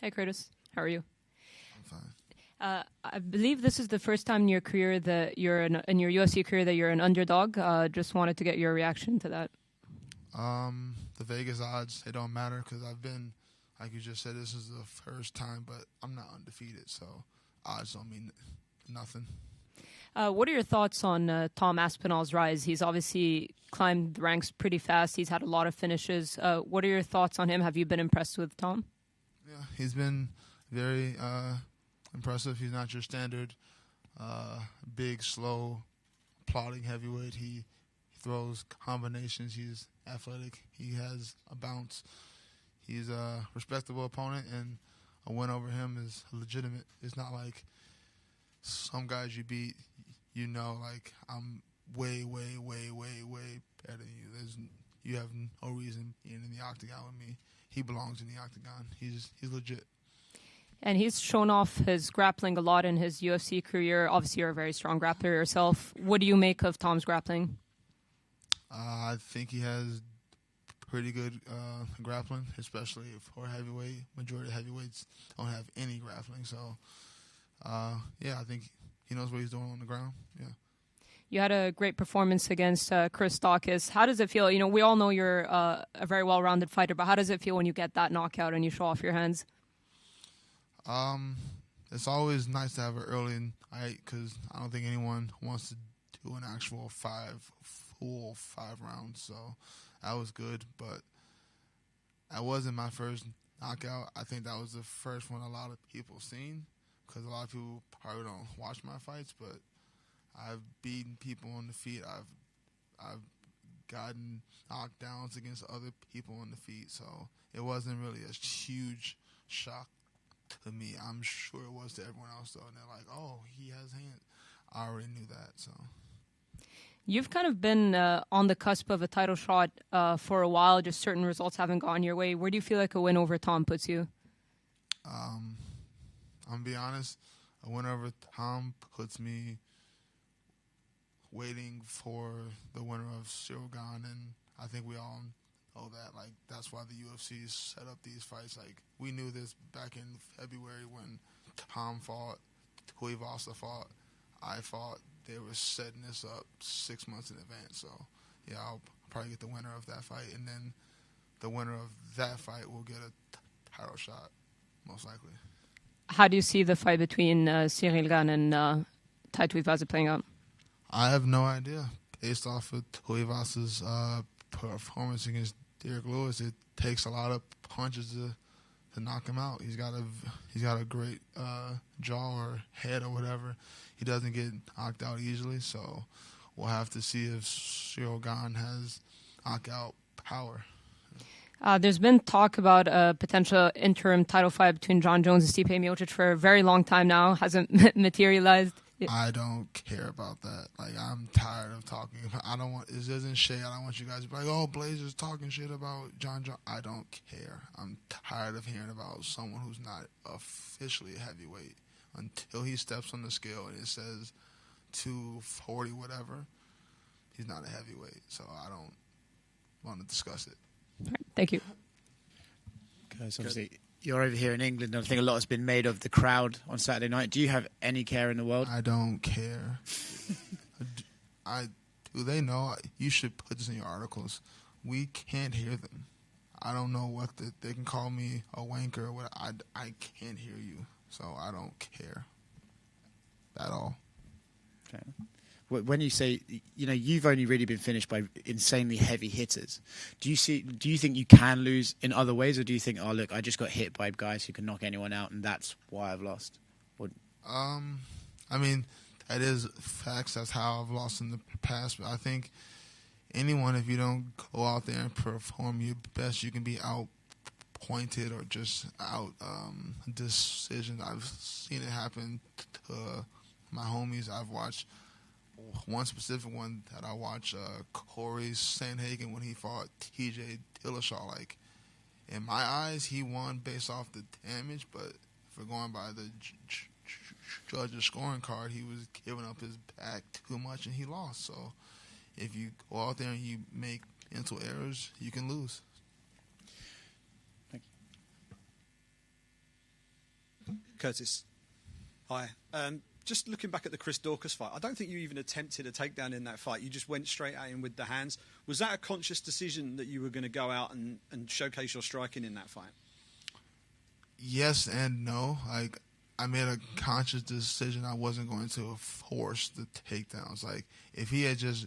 Hey, Curtis. How are you? I'm fine. I believe this is the first time in your career that you're in your UFC career that you're an underdog. Just wanted to get your reaction to that. The Vegas odds, they don't matter because I've been, like you just said, this is the first time, but I'm not undefeated, so odds don't mean nothing. What are your thoughts on Tom Aspinall's rise? He's obviously climbed the ranks pretty fast. He's had a lot of finishes. What are your thoughts on him? Have you been impressed with Tom? Yeah, he's been very impressive. He's not your standard big, slow, plodding heavyweight. He throws combinations. He's athletic. He has a bounce. He's a respectable opponent, and a win over him is legitimate. It's not like some guys you beat, like I'm way, way, way, way, way better than you. You have no reason being in the octagon with me. He belongs in the octagon. He's legit. And he's shown off his grappling a lot in his UFC career. Obviously, you're a very strong grappler yourself. What do you make of Tom's grappling? I think he has pretty good grappling, especially for heavyweight. Majority of heavyweights don't have any grappling. So, I think he knows what he's doing on the ground. Yeah. You had a great performance against Chris Daukaus. How does it feel? We all know you're a very well-rounded fighter, but how does it feel when you get that knockout and you show off your hands? It's always nice to have it early night because I don't think anyone wants to do an actual full five rounds. So that was good, but that wasn't my first knockout. I think that was the first one a lot of people seen because a lot of people probably don't watch my fights, but I've beaten people on the feet. I've gotten knockdowns against other people on the feet, so it wasn't really a huge shock to me. I'm sure it was to everyone else, though, and they're like, oh, he has hands. I already knew that, so. You've kind of been on the cusp of a title shot for a while, just certain results haven't gone your way. Where do you feel like a win over Tom puts you? I'm going to be honest, a win over Tom puts me waiting for the winner of Cyril Gane, and I think we all know that. Like, that's why the UFC set up these fights. Like, we knew this back in February when Tom fought, Tuivasa fought, I fought. They were setting this up 6 months in advance. So, yeah, I'll probably get the winner of that fight, and then the winner of that fight will get a title shot, most likely. How do you see the fight between Cyril Gane and Tai Tuivasa playing out? I have no idea. Based off of Tuivasa's performance against Derek Lewis, it takes a lot of punches to knock him out. He's got a great jaw or head or whatever. He doesn't get knocked out easily, so we'll have to see if Cyril Gane has knockout power. There's been talk about a potential interim title fight between Jon Jones and Stipe Miocic for a very long time now. Hasn't materialized. I don't care about that. Like, I'm tired of talking about. This isn't shade. I don't want you guys to be like, oh, Blaydes is talking shit about Jon Jones. I don't care. I'm tired of hearing about someone who's not officially a heavyweight until he steps on the scale and it says 240 whatever. He's not a heavyweight, so I don't want to discuss it. All right, thank you. Guys, obviously, you're over here in England, and I think a lot has been made of the crowd on Saturday night. Do you have any care in the world? I don't care. Do they know? You should put this in your articles. We can't hear them. I don't know what they can call me a wanker or what. I can't hear you, so I don't care at all. Okay. When you say, you've only really been finished by insanely heavy hitters, do you think you can lose in other ways, or do you think, oh, look, I just got hit by guys who can knock anyone out and that's why I've lost? I mean, that is facts. That's how I've lost in the past, but I think anyone, if you don't go out there and perform your best, you can be out-pointed or just out-decision. I've seen it happen to my homies. I've watched one specific one that I watched, Corey Sandhagen, when he fought TJ Dillashaw. Like, in my eyes, he won based off the damage, but if we're going by the judge's scoring card, he was giving up his back too much and he lost. So if you go out there and you make mental errors, you can lose. Thank Curtis. Hi. Just looking back at the Chris Daukaus fight, I don't think you even attempted a takedown in that fight. You just went straight at him with the hands. Was that a conscious decision that you were going to go out and showcase your striking in that fight? Yes and no. Like, I made a conscious decision I wasn't going to force the takedowns. Like, if he had just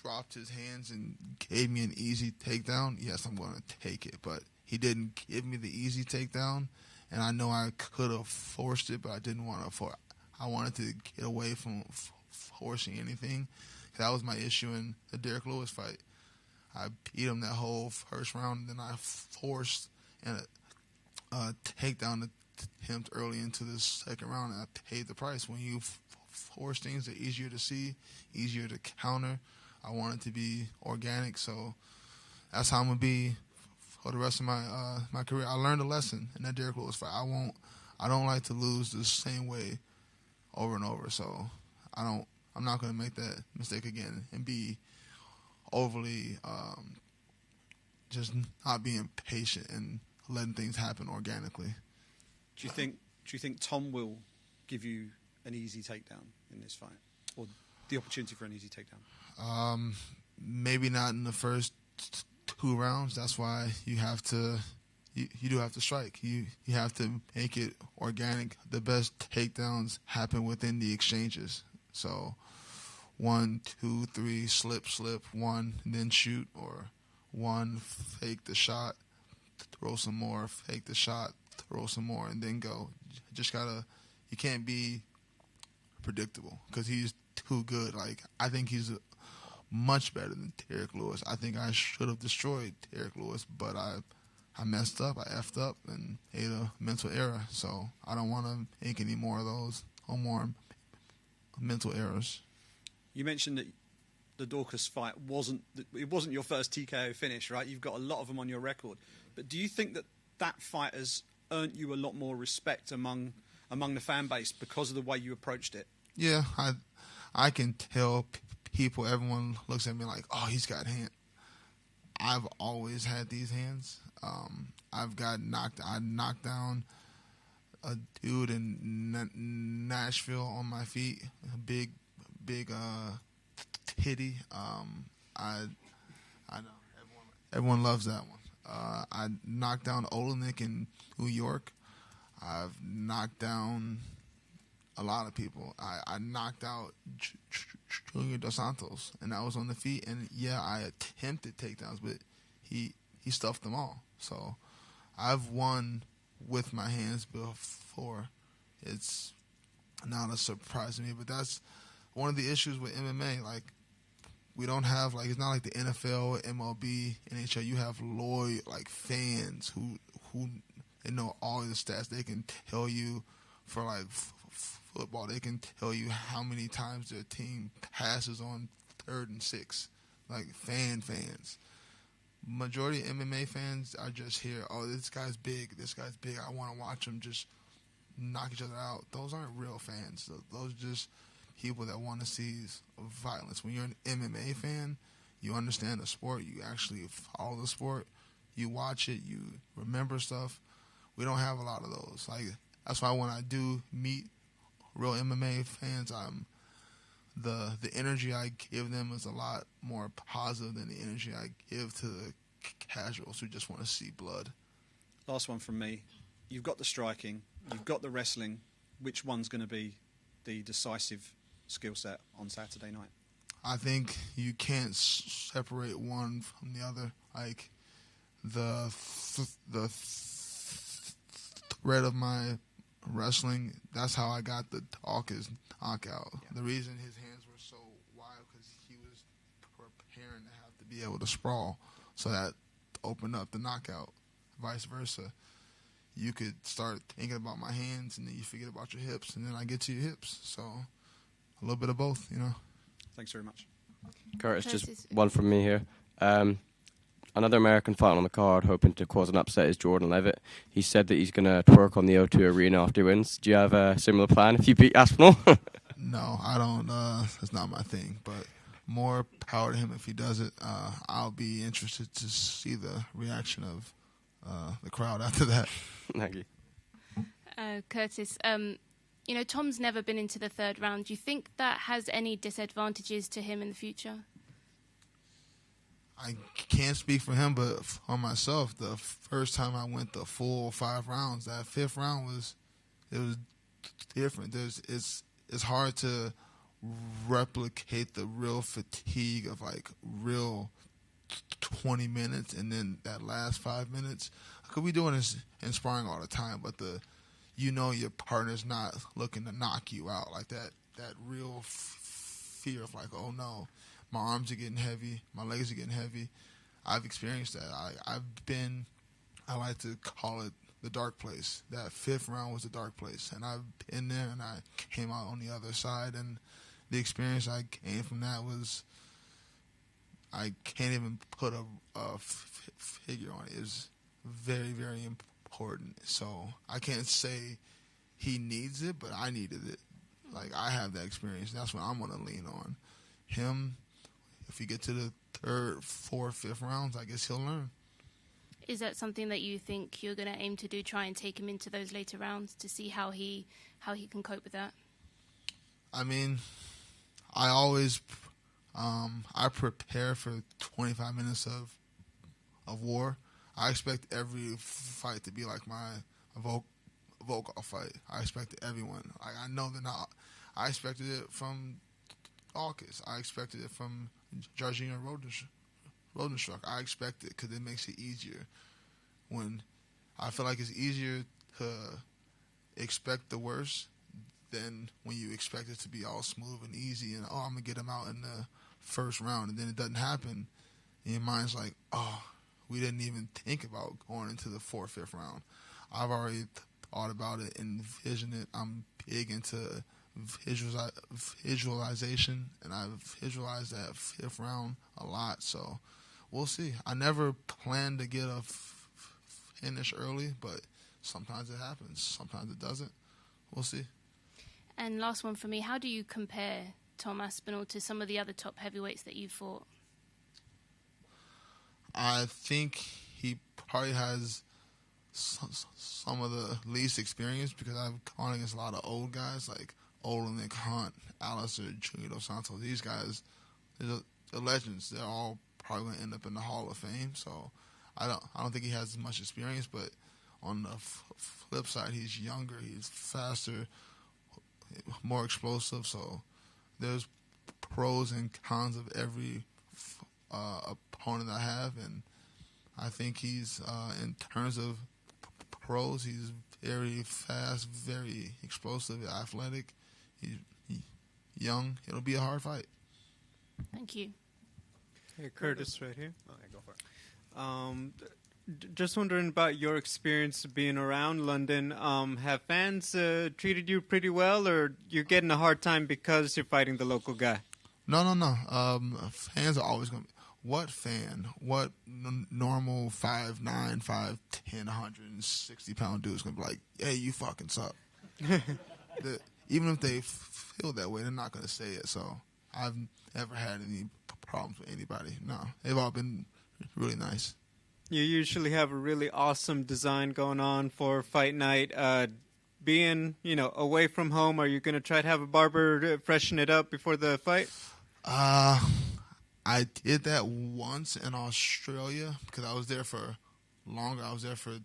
dropped his hands and gave me an easy takedown, yes, I'm going to take it. But he didn't give me the easy takedown, and I know I could have forced it, but I didn't want to I wanted to get away from forcing anything. That was my issue in the Derek Lewis fight. I beat him that whole first round, and then I forced a takedown attempt early into the second round, and I paid the price. When you force things, they're easier to see, easier to counter. I want it to be organic, so that's how I'm going to be for the rest of my career. I learned a lesson in that Derek Lewis fight. I don't like to lose the same way over and over, so I'm not going to make that mistake again and be overly just not being patient and letting things happen organically. Do you think Tom will give you an easy takedown in this fight, or the opportunity for an easy takedown? Maybe not in the first 2 rounds. That's why you have to. You do have to strike. You have to make it organic. The best takedowns happen within the exchanges. So 1, 2, 3, slip, 1, then shoot, or 1, fake the shot, throw some more, fake the shot, throw some more, and then go. You can't be predictable because he's too good. Like, I think he's much better than Derek Lewis. I think I should have destroyed Derek Lewis, but I messed up, I effed up, and ate a mental error. So I don't want to make any more of those or more mental errors. You mentioned that the Daukaus fight wasn't your first TKO finish, right? You've got a lot of them on your record. But do you think that fight has earned you a lot more respect among the fan base because of the way you approached it? Yeah, I can tell people, everyone looks at me like, oh, he's got hands. I've always had these hands. I knocked down a dude in Nashville on my feet, a big titty. I know everyone loves that one. I knocked down Olenek in New York. I've knocked down a lot of people. I knocked out Junior Dos Santos, and I was on the feet. And yeah, I attempted takedowns, but he stuffed them all. So I've won with my hands before. It's not a surprise to me, but that's one of the issues with MMA. Like, we don't have, like, it's not like the NFL, MLB, NHL. You have loyal, like, fans who they know all the stats. They can tell you for, like, football, they can tell you how many times their team passes on 3rd and 6. Like, fans. Majority of MMA fans are just here, oh, this guy's big, I want to watch them just knock each other out. Those aren't real fans. Those are just people that want to see violence. When you're an MMA fan, you understand the sport, you actually follow the sport, you watch it, you remember stuff. We don't have a lot of those. Like, that's why when I do meet real MMA fans, the energy I give them is a lot more positive than the energy I give to the casuals who just want to see blood. Last one from me. You've got the striking, you've got the wrestling. Which one's going to be the decisive skill set on Saturday night? I think you can't separate one from the other. Like, the thread of my wrestling, that's how I got the Daukaus knockout. Yeah. The reason his hands were so wild because he was preparing to have to be able to sprawl, so that opened up the knockout. Vice versa, you could start thinking about my hands and then you forget about your hips, and then I get to your hips. So a little bit of both, you know. Thanks very much. Curtis, just one from me here. Another American fighter on the card hoping to cause an upset is Jordan Levitt. He said that he's going to twerk on the O2 Arena after he wins. Do you have a similar plan if you beat Aspinall? No, I don't. That's not my thing. But more power to him if he does it. I'll be interested to see the reaction of the crowd after that. Thank you. Curtis, Tom's never been into the third round. Do you think that has any disadvantages to him in the future? I can't speak for him, but for myself, the first time I went the full 5 rounds, that 5th round was different. It's hard to replicate the real fatigue of like real 20 minutes and then that last 5 minutes. I could be doing this in sparring all the time, but your partner's not looking to knock you out like that. That real fear of like, oh no, my arms are getting heavy, my legs are getting heavy. I've experienced that. I like to call it the dark place. That 5th round was the dark place, and I've been there, and I came out on the other side, and the experience I gained from that was, I can't even put a figure on it. It's very, very important. So I can't say he needs it, but I needed it. Like, I have that experience. That's what I'm going to lean on. Him, if we get to the 3rd, 4th, 5th rounds, I guess he'll learn. Is that something that you think you're going to aim to do, try and take him into those later rounds to see how he can cope with that? I mean, I always I prepare for 25 minutes of war. I expect every fight to be like my Volkov fight. I expect everyone. I know they're not. I expected it from August. I expected it from Georgina Rodenstruck. I expect it because it makes it easier. When I feel like it's easier to expect the worst than when you expect it to be all smooth and easy and, I'm going to get him out in the 1st round, and then it doesn't happen. And your mind's like, we didn't even think about going into the 4th, 5th round. I've already thought about it, envisioned it. I'm big into visualization, and I've visualized that 5th round a lot. So we'll see. I never planned to get a finish early, but sometimes it happens. Sometimes it doesn't. We'll see. And last one for me, how do you compare Tom Aspinall to some of the other top heavyweights that you fought? I think he probably has some of the least experience because I've gone against a lot of old guys like Olenek, Hunt, Alistair, Junior Dos Santos. These guys, they're legends. They're all probably going to end up in the Hall of Fame. So I don't think he has as much experience. But on the flip side, he's younger, he's faster, more explosive. So there's pros and cons of every opponent I have, and I think he's in terms of pros, he's very fast, very explosive, athletic. He's young. It'll be a hard fight. Thank you. Hey, Curtis, right here. Okay, go for it. Just wondering about your experience being around London. Have fans treated you pretty well, or you're getting a hard time because you're fighting the local guy? No. Fans are always going to be. What fan, what normal 5'9", 5'10", 160-pound dude is going to be like, hey, you fucking suck? Even if they feel that way, they're not going to say it. So I've never had any problems with anybody. No, they've all been really nice. You usually have a really awesome design going on for fight night. Being, away from home, are you going to try to have a barber freshen it up before the fight? I did that once in Australia because I was there for longer. I was there for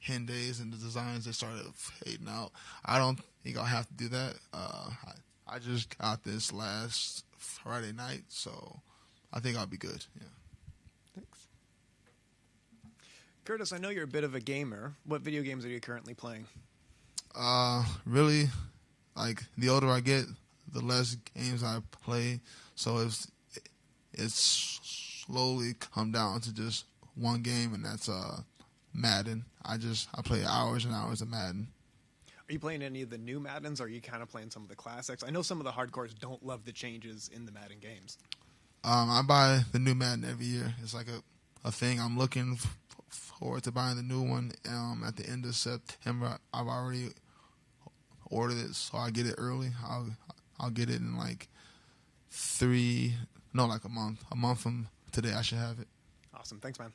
10 days, and the designs, they started fading out. I don't think I'll have to do that. I just got this last Friday night, so I think I'll be good. Yeah. Thanks. Curtis, I know you're a bit of a gamer. What video games are you currently playing? Really, like, the older I get, the less games I play. So it's slowly come down to just one game, and that's Madden. I play hours and hours of Madden. Are you playing any of the new Maddens, or are you kind of playing some of the classics? I know some of the hardcores don't love the changes in the Madden games. I buy the new Madden every year. It's like a thing. I'm looking forward to buying the new one at the end of September. I've already ordered it, so I get it early. I'll get it in like a month. A month from today, I should have it. Awesome. Thanks, man.